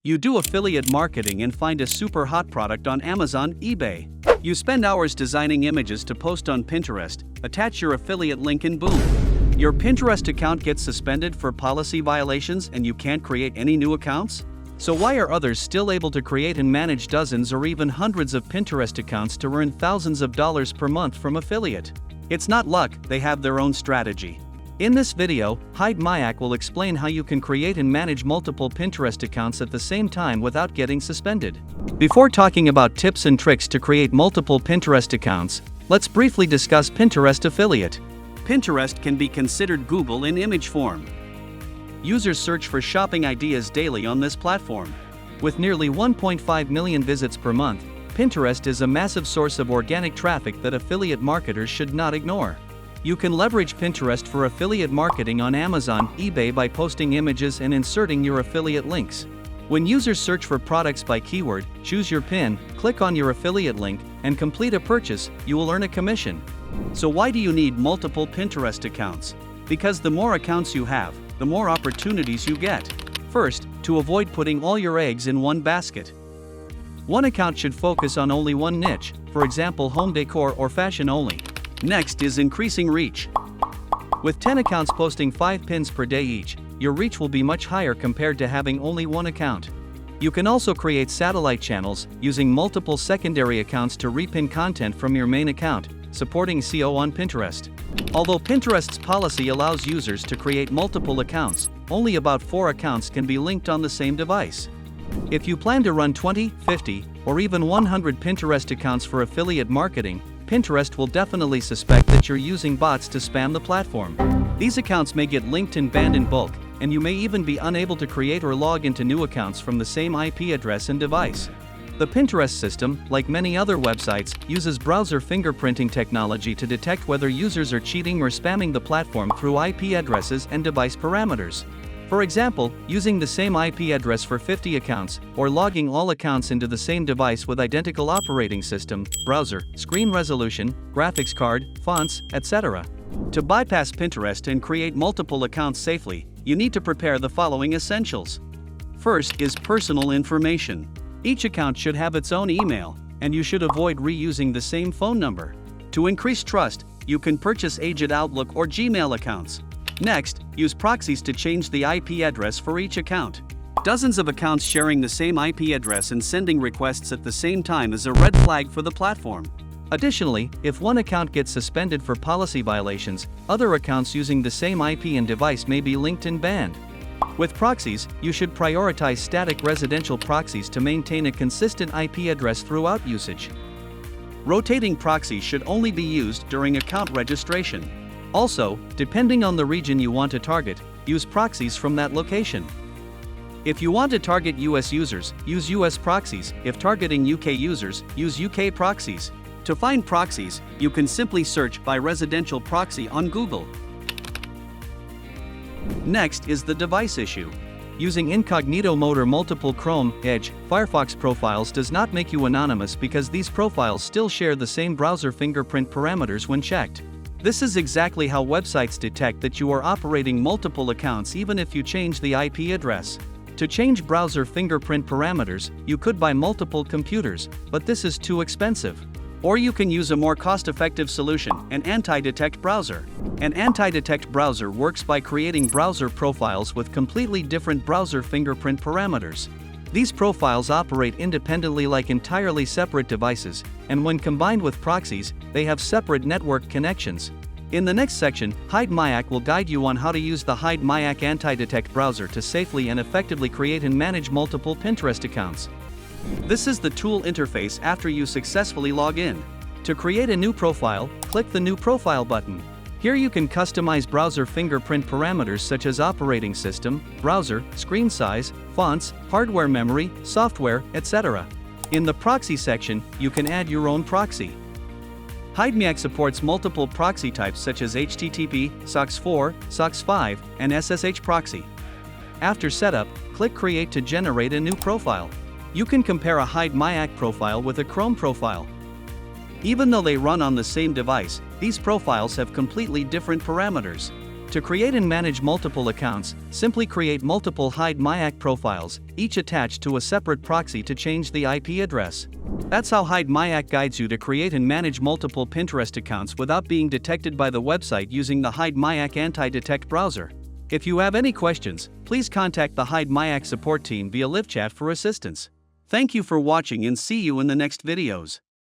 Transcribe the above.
You do affiliate marketing and find a super hot product on Amazon, eBay. You spend hours designing images to post on Pinterest, attach your affiliate link and boom. Your Pinterest account gets suspended for policy violations and you can't create any new accounts? So why are others still able to create and manage dozens or even hundreds of Pinterest accounts to earn thousands of dollars per month from affiliate? It's not luck, they have their own strategy. In this video, Hidemyacc will explain how you can create and manage multiple Pinterest accounts at the same time without getting suspended. Before talking about tips and tricks to create multiple Pinterest accounts, let's briefly discuss Pinterest affiliate. Pinterest can be considered Google in image form. Users search for shopping ideas daily on this platform. With nearly 1.5 million visits per month, Pinterest is a massive source of organic traffic that affiliate marketers should not ignore. You can leverage Pinterest for affiliate marketing on Amazon, eBay by posting images and inserting your affiliate links. When users search for products by keyword, choose your pin, click on your affiliate link, and complete a purchase, you will earn a commission. So why do you need multiple Pinterest accounts? Because the more accounts you have, the more opportunities you get. First, to avoid putting all your eggs in one basket. One account should focus on only one niche, for example home decor or fashion only. Next is increasing reach. With 10 accounts posting 5 pins per day each, your reach will be much higher compared to having only one account. You can also create satellite channels, using multiple secondary accounts to repin content from your main account, supporting SEO on Pinterest. Although Pinterest's policy allows users to create multiple accounts, only about 4 accounts can be linked on the same device. If you plan to run 20, 50, or even 100 Pinterest accounts for affiliate marketing, Pinterest will definitely suspect that you're using bots to spam the platform. These accounts may get linked and banned in bulk, and you may even be unable to create or log into new accounts from the same IP address and device. The Pinterest system, like many other websites, uses browser fingerprinting technology to detect whether users are cheating or spamming the platform through IP addresses and device parameters. For example, using the same IP address for 50 accounts, or logging all accounts into the same device with identical operating system, browser, screen resolution, graphics card, fonts, etc. To bypass Pinterest and create multiple accounts safely, you need to prepare the following essentials. First is personal information. Each account should have its own email, and you should avoid reusing the same phone number. To increase trust, you can purchase aged Outlook or Gmail accounts. Next, use proxies to change the IP address for each account. Dozens of accounts sharing the same IP address and sending requests at the same time is a red flag for the platform. Additionally, if one account gets suspended for policy violations, other accounts using the same IP and device may be linked and banned. With proxies, you should prioritize static residential proxies to maintain a consistent IP address throughout usage. Rotating proxies should only be used during account registration. Also, depending on the region you want to target, use proxies from that location. If you want to target US users, use US proxies. If targeting UK users, use UK proxies. To find proxies, you can simply search by residential proxy on Google. Next is the device issue. Using incognito mode or multiple Chrome, Edge, Firefox profiles does not make you anonymous because these profiles still share the same browser fingerprint parameters when checked. This is exactly how websites detect that you are operating multiple accounts even if you change the IP address. To change browser fingerprint parameters, you could buy multiple computers, but this is too expensive. Or you can use a more cost-effective solution, an anti-detect browser. An anti-detect browser works by creating browser profiles with completely different browser fingerprint parameters. These profiles operate independently like entirely separate devices, and when combined with proxies, they have separate network connections. In the next section, Hidemyacc will guide you on how to use the Hidemyacc anti-detect browser to safely and effectively create and manage multiple Pinterest accounts. This is the tool interface after you successfully log in. To create a new profile, click the New Profile button. Here you can customize browser fingerprint parameters such as operating system, browser, screen size, fonts, hardware memory, software, etc. In the proxy section, you can add your own proxy. Hidemyacc supports multiple proxy types such as HTTP, SOX4, SOX5, and SSH proxy. After setup, click Create to generate a new profile. You can compare a Hidemyacc profile with a Chrome profile. Even though they run on the same device, these profiles have completely different parameters. To create and manage multiple accounts, simply create multiple Hidemyacc profiles, each attached to a separate proxy to change the IP address. That's how Hidemyacc guides you to create and manage multiple Pinterest accounts without being detected by the website using the Hidemyacc anti-detect browser. If you have any questions, please contact the Hidemyacc support team via live chat for assistance. Thank you for watching and see you in the next videos.